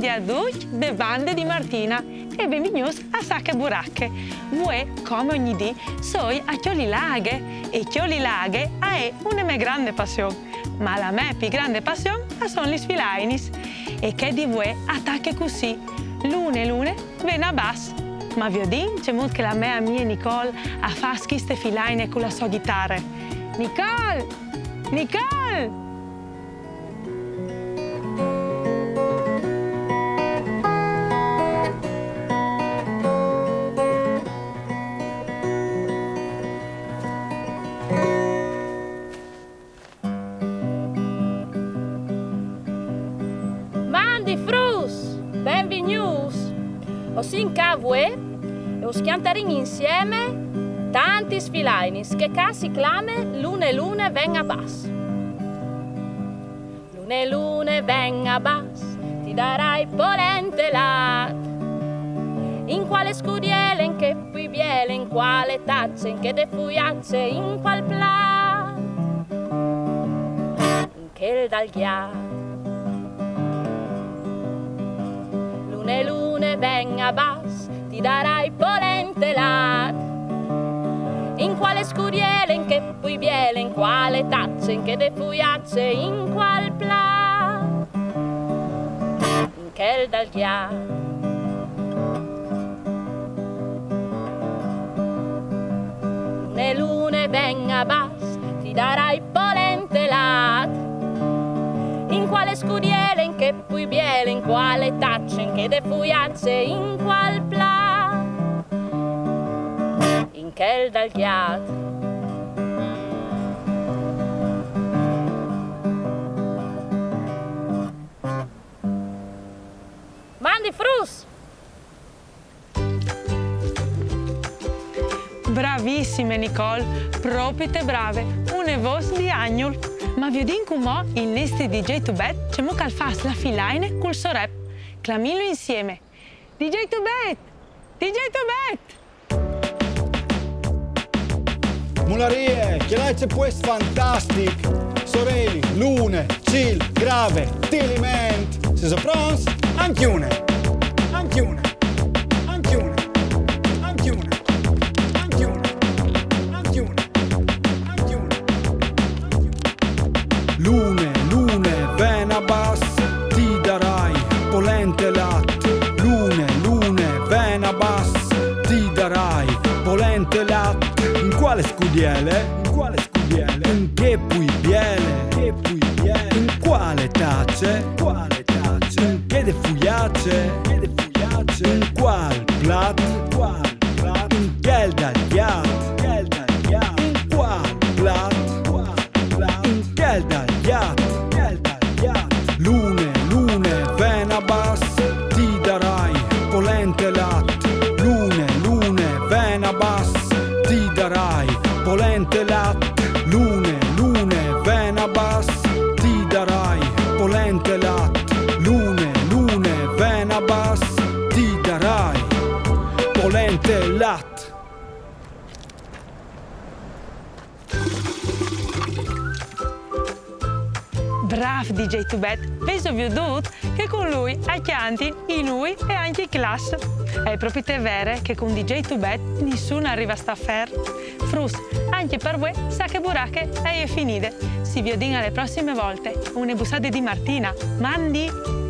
di adulti de bande di Martina e benvenuti a Sacche Buracche. Voi, come ogni dì, soi a Chioli Laghe e Chioli Laghe è una mia grande passione. Ma la mia più grande passione sono gli sfilainis. E che di voi attacche così, lune, vena bass. Ma vi ho detto, c'è molto che la mia Nicole a fare queste filaine con la sua chitarra. Nicole! Nicole! Mandi frus, benvenuti. Osin cavue e os cantarin insieme tanti sfilainis che casi clame lune venga bass. Lune venga bass, ti darai polente lat. In quale scudiele, in che pui biele, in quale tazze, in che de fuiazze, in qual plat, in che dal ghiaccio. Lune venga bass, ti darai polente lat. In quale scudiele, in che pui biele, in quale tazze, in che de fuiazze, in qual plat, in che dal ghiaccio. Lune venga bass, ti darai polente lat. In quale scudiele, in che pui biele, in quale tacce, in che de fuiazze, in qual plat, in che dal ghiaccio. Mandi frus! Bravissime Nicole, proprio te brave, une vos di agnol. Ma vi dico mo, in nesti DJ Tubet, c'è mo cal fas la filaine col suo rap. Clamillo insieme. DJ Tubet! DJ Tubet! Mularie, chiarezze quest fantastic. Sorelli, lune, chill, grave, tiliment. Se so prons, anche una. Anche una. Anche una. Anche una. Anche una. Anche una. Anche una. Lune, vena bass, ti darai polente latte. Lune, vena bass, ti darai polente latte. In quale scudiele? In quale scudiele? In che pui biele? Che pui biele? In quale tacce? Quale tacce? In che de fuiace? Che de fuiace? In qual plat? Qual plat? In che dal ghiat? Che dal ghiat? In qual plat? Qual plat? In che dal ghiat? Che dal ghiat? Lune, vena bass, ti darai polente latte. Lune, vena bass, ti darai polente latte. Lune, vena bass, ti darai polente latte. Lune, vena bass, ti darai polente latte. Bravo DJ Tubet, penso vi ho detto che con lui hai chianti in lui e anche in classe. È proprio te vere che con DJ Tubet nessuno arriva a sta ferro. Frus, anche per voi Sacche Buracche è finite. Si vi odina alle prossime volte. Une bussate di Martina. Mandi!